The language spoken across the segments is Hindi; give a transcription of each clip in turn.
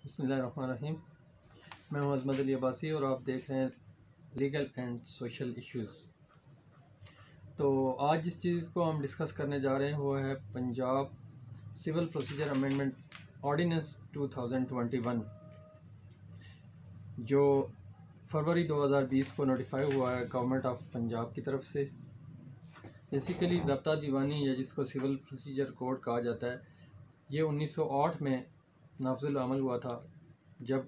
बिस्मिल्लाहिर्रहमानिर्रहीम। मैं हूं अज़मत अली अब्बासी और आप देख रहे हैं लीगल एंड सोशल इश्यूज़। तो आज जिस चीज़ को हम डिस्कस करने जा रहे हैं वो है Punjab civil procedure amendment ordinance 2021, जो फरवरी 2020 को नोटिफाई हुआ है गवर्नमेंट ऑफ पंजाब की तरफ से। बेसिकली ज़ब्ता दीवानी या जिसको सिविल प्रोसीजर कोड कहा जाता है, ये 1908 में नाफिजुल अमल हुआ था, जब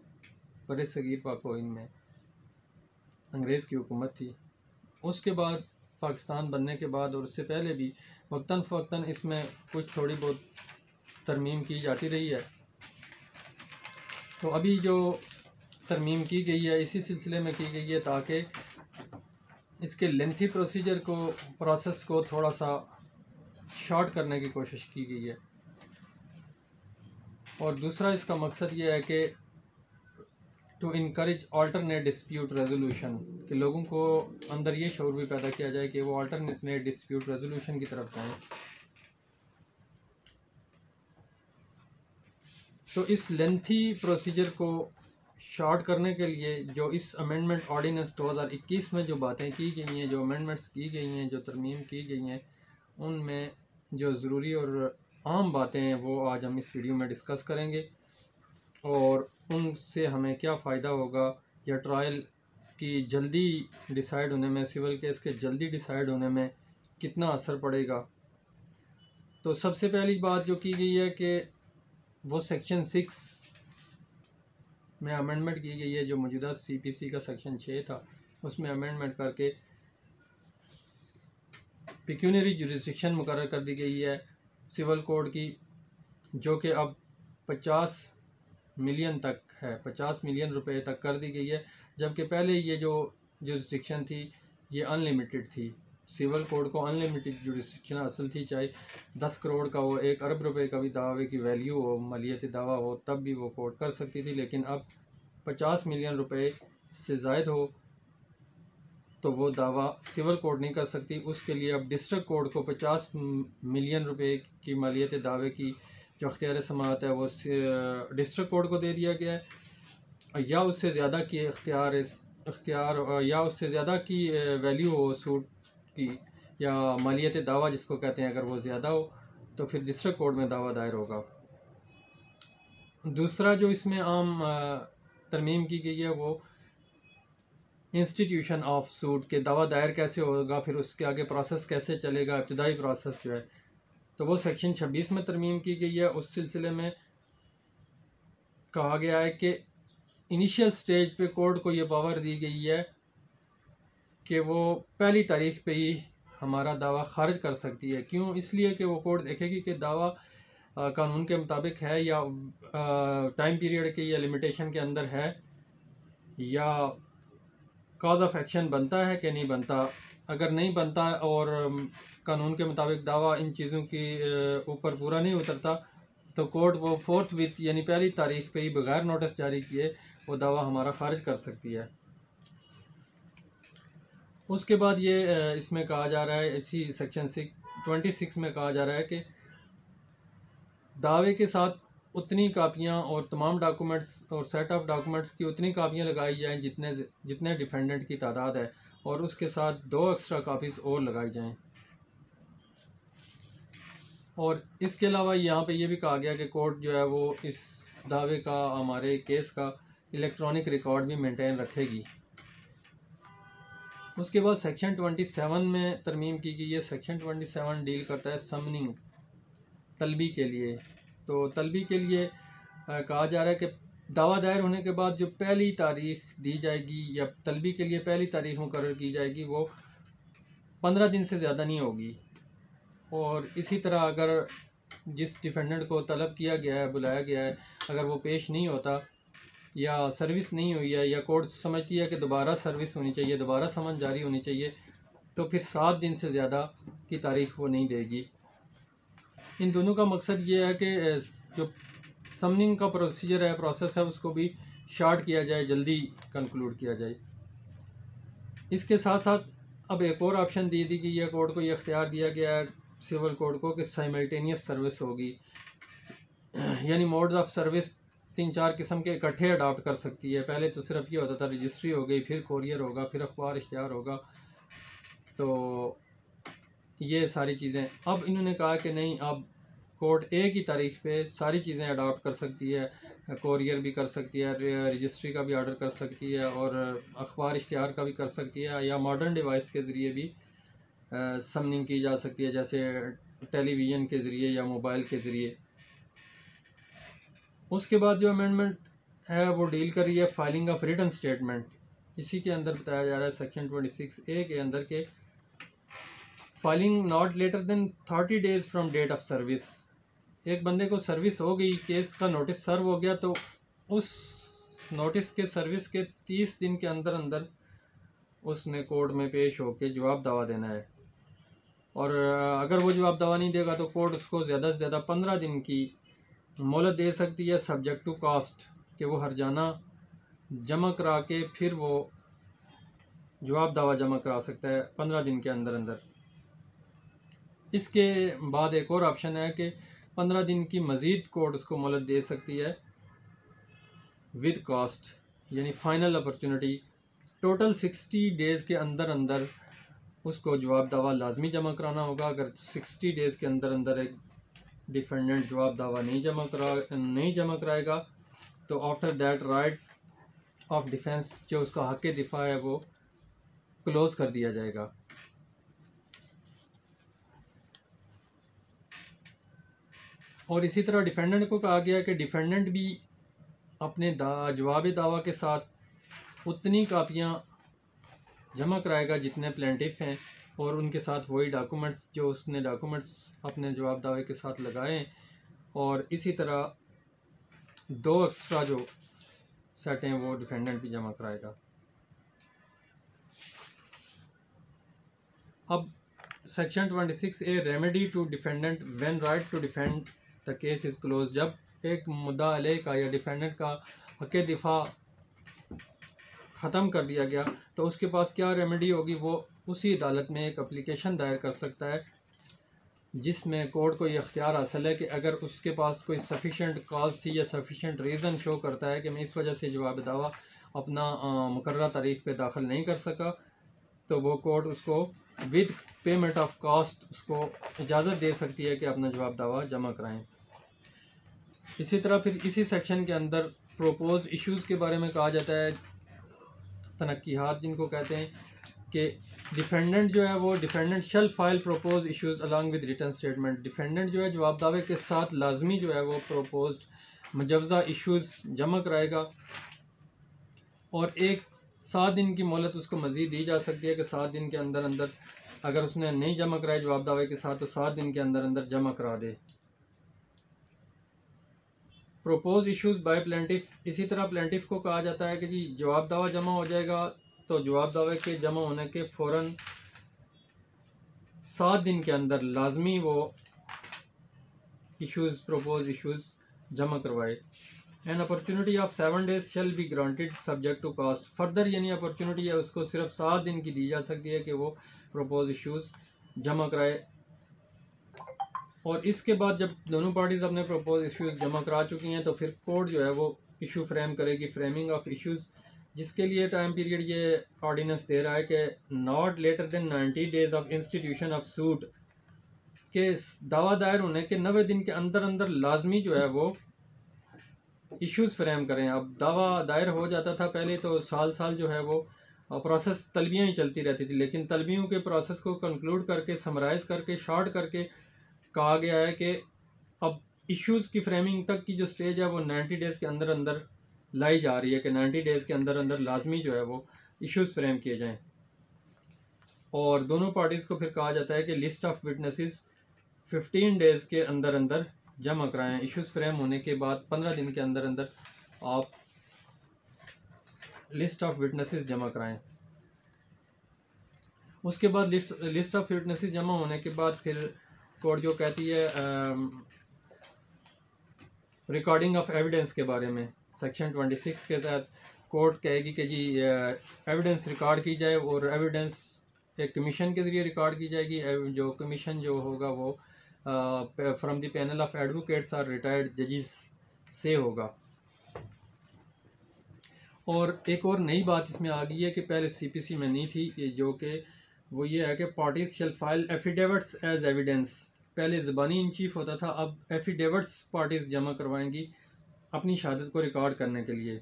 बर सगीर पाक-ओ-हिंद में अंग्रेज़ की हुकूमत थी। उसके बाद पाकिस्तान बनने के बाद और उससे पहले भी वक्तन फ़वक्तन इसमें कुछ थोड़ी बहुत तरमीम की जाती रही है। तो अभी जो तरमीम की गई है इसी सिलसिले में की गई है ताकि इसके लेंथी प्रोसेस को थोड़ा सा शॉर्ट करने की कोशिश की गई है। और दूसरा इसका मकसद ये है कि to encourage alternate dispute resolution, कि लोगों को अंदर ये शऊर भी पैदा किया जाए कि वो अल्टरनेट डिस्प्यूट रेजोल्यूशन की तरफ जाएं। तो इस लेंथी प्रोसीजर को शॉर्ट करने के लिए जो इस अमेंडमेंट ऑर्डिनेंस 2021 में जो बातें की गई हैं, जो अमेंडमेंट्स की गई हैं, जो तरमीम की गई हैं, उनमें जो ज़रूरी और आम बातें हैं वो आज हम इस वीडियो में डिस्कस करेंगे और उनसे हमें क्या फ़ायदा होगा या ट्रायल की जल्दी डिसाइड होने में, सिविल केस के जल्दी डिसाइड होने में कितना असर पड़ेगा। तो सबसे पहली बात जो की गई है कि वो सेक्शन 6 में अमेंडमेंट की गई है, जो मौजूदा CPC का सेक्शन 6 था, उसमें अमेंडमेंट करके पिक्यूनरी जुरिस्डिक्शन मुकर्रर कर दी गई है सिविल कोड की, जो कि अब 50 मिलियन तक है, 50 मिलियन रुपए तक कर दी गई है। जबकि पहले ये जो जुरिस्डिक्शन थी ये अनलिमिटेड थी। सिविल कोड को अनलिमिटेड जुरिस्डिक्शन हासिल थी, चाहे 10 करोड़ का हो, 1 अरब रुपए का भी दावे की वैल्यू हो, मालियती दावा हो, तब भी वो कोड कर सकती थी। लेकिन अब 50 मिलियन रुपए से ज़ायद हो तो वो दावा सिविल कोड नहीं कर सकती। उसके लिए अब डिस्ट्रिक्ट कोड को 50 मिलियन रुपए की मालियती दावे की जो अख्तियार समाअत है वो डिस्ट्रिक्ट कोड को दे दिया गया है, या उससे ज़्यादा की इख्तियार या उससे ज़्यादा की वैल्यू हो सूट की या मालियती दावा जिसको कहते हैं, अगर वो ज़्यादा हो तो फिर डिस्ट्रिक्ट कोड में दावा दायर होगा। दूसरा जो इसमें आम तरमीम की गई है वो इंस्टीट्यूशन ऑफ सूट के दावा दायर कैसे होगा, फिर उसके आगे प्रोसेस कैसे चलेगा, इब्तदाई प्रोसेस जो है, तो वो सेक्शन 26 में तरमीम की गई है। उस सिलसिले में कहा गया है कि इनिशियल स्टेज पे कोर्ट को ये पावर दी गई है कि वो पहली तारीख पे ही हमारा दावा खारिज कर सकती है। क्यों? इसलिए कि वो कोर्ट देखेगी कि दावा कानून के मुताबिक है या टाइम पीरियड के या लिमिटेशन के अंदर है, या कॉज ऑफ एक्शन बनता है कि नहीं बनता। अगर नहीं बनता और कानून के मुताबिक दावा इन चीज़ों के ऊपर पूरा नहीं उतरता तो कोर्ट वो फोर्थ विथ यानी पहली तारीख पे ही बगैर नोटिस जारी किए वो दावा हमारा खारिज कर सकती है। उसके बाद ये इसमें कहा जा रहा है, इसी सेक्शन 26 में कहा जा रहा है कि दावे के साथ उतनी कापियाँ और तमाम डॉक्यूमेंट्स और सेट ऑफ डॉक्यूमेंट्स की उतनी कापियाँ लगाई जाएं जितने डिफेंडेंट की तादाद है, और उसके साथ 2 एक्स्ट्रा कापीज़ और लगाई जाएं। और इसके अलावा यहाँ पे ये भी कहा गया कि कोर्ट जो है वो इस दावे का, हमारे केस का इलेक्ट्रॉनिक रिकॉर्ड भी मेंटेन रखेगी। उसके बाद सेक्शन 27 में तरमीम की गई है। सेक्शन 27 डील करता है समनिंग, तलबी के लिए। तो तलबी के लिए कहा जा रहा है कि दावा दायर होने के बाद जो पहली तारीख दी जाएगी या तलबी के लिए पहली तारीख मुकर्रर की जाएगी वो 15 दिन से ज़्यादा नहीं होगी। और इसी तरह अगर जिस डिफेंडेंट को तलब किया गया है, बुलाया गया है, अगर वो पेश नहीं होता या सर्विस नहीं हुई है या कोर्ट समझती है कि दोबारा सर्विस होनी चाहिए, दोबारा समन जारी होनी चाहिए, तो फिर 7 दिन से ज़्यादा की तारीख वो नहीं देगी। इन दोनों का मकसद ये है कि जो समनिंग का प्रोसीजर है, प्रोसेस है, उसको भी शॉर्ट किया जाए, जल्दी कंक्लूड किया जाए। इसके साथ साथ अब एक और ऑप्शन दी गई है, कोर्ट को ये इख्तियार दिया गया है सिविल कोड को कि साइमल्टेनियस सर्विस होगी, यानी मोड्स ऑफ सर्विस 3-4 किस्म के इकट्ठे अडॉप्ट कर सकती है। पहले तो सिर्फ ये होता था रजिस्ट्री हो गई, फिर कोरियर होगा, फिर अखबार इश्तिहार होगा। तो ये सारी चीज़ें अब इन्होंने कहा कि नहीं, अब कोर्ट एक ही तारीख पे सारी चीज़ें अडॉप्ट कर सकती है, कोरियर भी कर सकती है, रजिस्ट्री का भी ऑर्डर कर सकती है और अखबार इश्तिहार का भी कर सकती है, या मॉडर्न डिवाइस के ज़रिए भी समनिंग की जा सकती है, जैसे टेलीविज़न के ज़रिए या मोबाइल के ज़रिए। उसके बाद जो अमेंडमेंट है वो डील कर रही है फाइलिंग ऑफ रिटन स्टेटमेंट। इसी के अंदर बताया जा रहा है सेक्शन 26A के अंदर के filing not later than 30 days from date of service. एक बंदे को सर्विस हो गई, केस का नोटिस सर्व हो गया, तो उस नोटिस के सर्विस के 30 दिन के अंदर अंदर उसने कोर्ट में पेश होकर जवाब दावा देना है। और अगर वो जवाब दावा नहीं देगा तो कोर्ट उसको ज़्यादा से ज़्यादा 15 दिन की मोहलत दे सकती है, सब्जेक्ट टू कास्ट, कि वो हर्जाना जमा करा के फिर वो जवाब दावा जमा करा सकता है 15 दिन के अंदर अंदर। इसके बाद एक और ऑप्शन है कि 15 दिन की मज़ीद कोर्ट उसको मोहलत दे सकती है विद कास्ट, यानी फ़ाइनल अपॉर्चुनिटी। टोटल 60 डेज़ के अंदर अंदर उसको जवाब दावा लाजमी जमा कराना होगा। अगर 60 डेज़ के अंदर अंदर एक डिफेंडेंट जवाब दावा नहीं जमा कराएगा तो after that right of defence, जो उसका हक़ दिफा है, वो क्लोज़ कर दिया जाएगा। और इसी तरह डिफेंडेंट को कहा गया कि डिफेंडेंट भी अपने जवाब दावा के साथ उतनी कापियाँ जमा कराएगा जितने प्लेंटिफ हैं, और उनके साथ वही डॉक्यूमेंट्स जो उसने डॉक्यूमेंट्स अपने जवाब दावे के साथ लगाएं। और इसी तरह 2 एक्स्ट्रा जो सेट हैं वो डिफेंडेंट भी जमा कराएगा। अब section 26A remedy to defendant when right to defend the case is close. जब एक मुद्दा अलैह का या डिफेंडेंट का हक़ दिफा ख़त्म कर दिया गया तो उसके पास क्या रेमेडी होगी, वो उसी अदालत में एक एप्लीकेशन दायर कर सकता है जिसमें कोर्ट को ये अख्तियार हासिल है कि अगर उसके पास कोई सफिशेंट काज थी या सफिशेंट रीज़न शो करता है कि मैं इस वजह से जवाब दावा अपना मुकर्ररा तारीख पे दाखिल नहीं कर सका, तो वो कोर्ट उसको विद पेमेंट ऑफ कॉस्ट उसको इजाज़त दे सकती है कि अपना जवाब दावा जमा कराएं। इसी तरह फिर इसी सेक्शन के अंदर प्रोपोज्ड इश्यूज़ के बारे में कहा जाता है, तनक्कीहात जिनको कहते हैं, कि डिफेंडेंट जो है वो defendant shall file propose issues along with written statement. Defendant जो है जवाब दावे के साथ लाजमी जो है वो प्रोपोज्ड मुजवज़ा इश्यूज़ जमा कराएगा, और 7 दिन की मोहलत उसको मज़ीद दी जा सकती है कि 7 दिन के अंदर अंदर अगर उसने नहीं जमा कराया जवाब दावे के साथ तो 7 दिन के अंदर अंदर जमा करा दे। प्रोपोज इश्यूज़ बाय प्लेंटिफ, इसी तरह प्लेंटिफ को कहा जाता है कि जी जवाब दावा जमा हो जाएगा तो जवाब दावे के जमा होने के फ़ौरन 7 दिन के अंदर लाजमी वो इश्यूज़ प्रोपोज इश्यूज़ जमा करवाए। An opportunity of 7 days shall be granted subject to cost. Further यानी अपॉर्चुनिटी है उसको सिर्फ 7 दिन की दी जा सकती है कि वो प्रोपोज इश्यूज़ जमा कराए। और इसके बाद जब दोनों पार्टीज़ अपने प्रपोज इश्यूज़ जमा करा चुकी हैं तो फिर कोर्ट जो है वो इशू फ्रेम करेगी, फ्रेमिंग ऑफ इश्यूज़, जिसके लिए टाइम पीरियड ये ऑर्डिनेंस दे रहा है कि not later than 90 days of institution of suit, के दावा दायर होने के 90 दिन के अंदर अंदर लाजमी जो है वो इश्यूज़ फ्रेम करें। अब दावा दायर हो जाता था पहले तो साल साल जो है वो प्रोसेस तलबियाँ ही चलती रहती थी, लेकिन तलबियों के प्रोसेस को कंक्लूड करके समराइज़ करके शॉर्ट करके कहा गया है कि अब इश्यूज़ की फ्रेमिंग तक की जो स्टेज है वो 90 डेज़ के अंदर अंदर लाई जा रही है कि 90 डेज़ के अंदर अंदर लाजमी जो है वो इश्यूज़ फ्रेम किए जाएं। और दोनों पार्टीज़ को फिर कहा जाता है कि लिस्ट ऑफ विटनेसेस 15 डेज़ के अंदर अंदर जमा कराएं। इश्यूज़ फ्रेम होने के बाद 15 दिन के अंदर अंदर आप लिस्ट ऑफ विटनेसेस जमा कराएं। उसके बाद लिस्ट ऑफ विटनेसेस जमा होने के बाद फिर कोर्ट जो कहती है रिकॉर्डिंग ऑफ एविडेंस के बारे में, सेक्शन 26 के तहत कोर्ट कहेगी कि जी एविडेंस रिकॉर्ड की जाए, और एविडेंस एक कमीशन के ज़रिए रिकॉर्ड की जाएगी। जो कमीशन जो होगा वो from the panel of advocates और रिटायर्ड जजेस से होगा। और एक और नई बात इसमें आ गई है कि पहले CPC में नहीं थी, जो कि वो ये है कि पार्टीज शैल फाइल एफिडेविट्स एज एविडेंस। पहले ज़बानी इन चीफ होता था, अब एफिडेविट्स पार्टीज जमा करवाएंगी अपनी शहादत को रिकॉर्ड करने के लिए।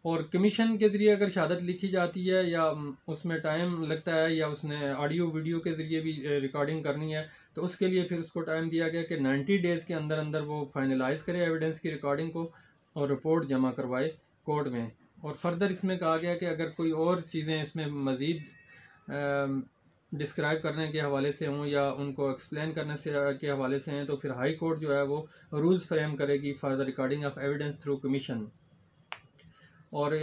और कमीशन के ज़रिए अगर शहादत लिखी जाती है या उसमें टाइम लगता है या उसने ऑडियो वीडियो के ज़रिए भी रिकॉर्डिंग करनी है, तो उसके लिए फिर उसको टाइम दिया गया कि 90 डेज़ के अंदर अंदर वो फाइनलाइज़ करे एविडेंस की रिकॉर्डिंग को और रिपोर्ट जमा करवाए कोर्ट में। और फर्दर इसमें कहा गया कि अगर कोई और चीज़ें इसमें मज़ीद डिस्क्राइब करने के हवाले से हों या उनको एक्सप्लेन करने से के हवाले से हैं, तो फिर हाई कोर्ट जो है वो रूल्स फ्रेम करेगी for the recording of evidence through commission. और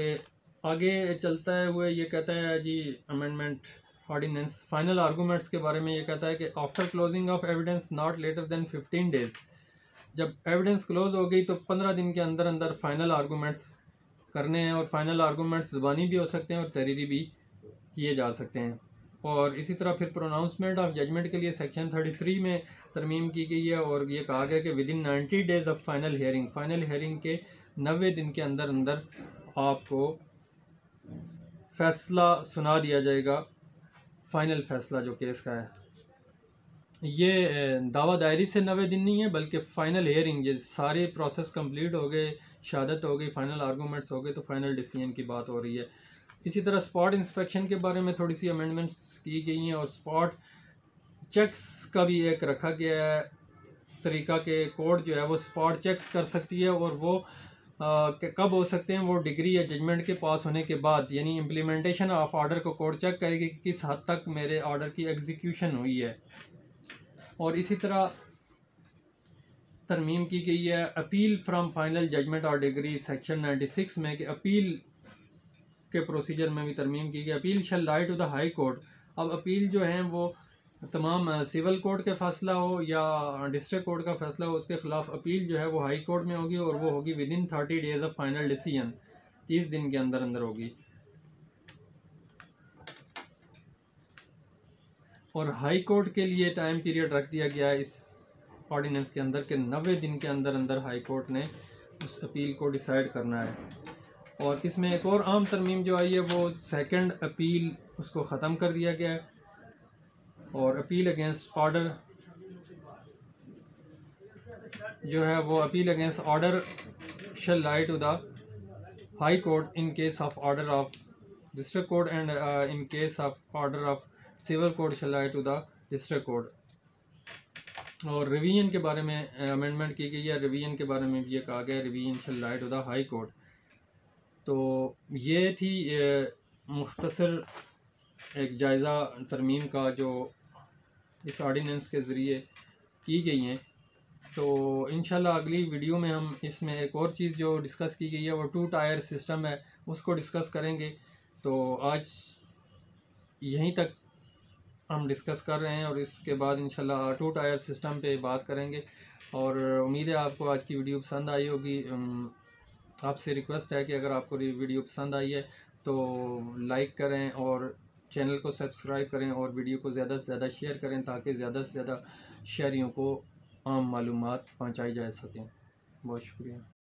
आगे चलता है हुए ये कहता है जी अमेंडमेंट ऑर्डिनेंस फाइनल आर्गूमेंट्स के बारे में ये कहता है कि after closing of evidence not later than 15 days, जब एविडेंस क्लोज हो गई तो 15 दिन के अंदर अंदर फाइनल आर्गूमेंट्स करने हैं। और फाइनल आर्गूमेंट्स ज़बानी भी हो सकते हैं और तहरीरी भी किए जा सकते हैं। और इसी तरह फिर प्रोनाउंसमेंट ऑफ जजमेंट के लिए सेक्शन 33 में तरमीम की गई है और ये कहा गया कि with in 90 days of final hearing के 90 दिन के अंदर अंदर आपको फैसला सुना दिया जाएगा, फाइनल फैसला जो केस का है। ये दावा दायरी से 90 दिन नहीं है, बल्कि फ़ाइनल हियरिंग, ये सारे प्रोसेस कंप्लीट हो गए, शहादत हो गई, फाइनल आर्गूमेंट्स हो गए, तो फाइनल डिसीजन की बात हो रही है। इसी तरह स्पॉट इंस्पेक्शन के बारे में थोड़ी सी अमेंडमेंट्स की गई हैं और स्पॉट चेक्स का भी एक रखा गया है तरीका के कोर्ट जो है वो स्पॉट चेक्स कर सकती है। और वो कब हो सकते हैं, वो डिग्री या जजमेंट के पास होने के बाद, यानी इम्प्लीमेंटेशन ऑफ ऑर्डर को कोर्ट चेक करेगी कि किस हद तक मेरे ऑर्डर की एग्जीक्यूशन हुई है। और इसी तरह तरमीम की गई है अपील फ्रॉम फाइनल जजमेंट और डिग्री सेक्शन 96 में, कि अपील के प्रोसीजर में भी तरमीम की गई। Appeal shall lie to the high court. अब अपील जो है वो तमाम सिविल कोर्ट के फैसला हो या डिस्ट्रिक्ट कोर्ट का फैसला हो, उसके खिलाफ अपील जो है वो हाई कोर्ट में होगी और वो होगी with in 30 days of final decision, 30 दिन के अंदर अंदर होगी। और हाई कोर्ट के लिए टाइम पीरियड रख दिया गया है इस ऑर्डिनेंस के अंदर के 90 दिन के अंदर अंदर हाई कोर्ट ने उस अपील को डिसाइड करना है। और इसमें एक और आम तरमीम जो आई है वो सेकंड अपील उसको ख़त्म कर दिया गया है। और अपील अगेंस्ट ऑर्डर जो है वो appeal against order shall lie to the high court in case of order of district court and in case of order of civil court shall lie to the district court. और रिवीजन के बारे में अमेंडमेंट की गई है, रिवीजन के बारे में भी ये कहा गया revision shall lie to the high court. तो ये थी मुख्तसर एक जायज़ा तरमीम का जो इस ऑर्डिनेंस के ज़रिए की गई हैं। तो इंशाल्लाह अगली वीडियो में हम इसमें एक और चीज़ जो डिस्कस की गई है वो 2 टायर सिस्टम है, उसको डिस्कस करेंगे। तो आज यहीं तक हम डिस्कस कर रहे हैं और इसके बाद इंशाल्लाह 2 टायर सिस्टम पे बात करेंगे। और उम्मीद है आपको आज की वीडियो पसंद आई होगी। आपसे रिक्वेस्ट है कि अगर आपको वीडियो पसंद आई है तो लाइक करें और चैनल को सब्सक्राइब करें और वीडियो को ज़्यादा से ज़्यादा शेयर करें ताकि ज़्यादा से ज़्यादा शहरियों को आम मालूमात पहुंचाई जा सकें। बहुत शुक्रिया।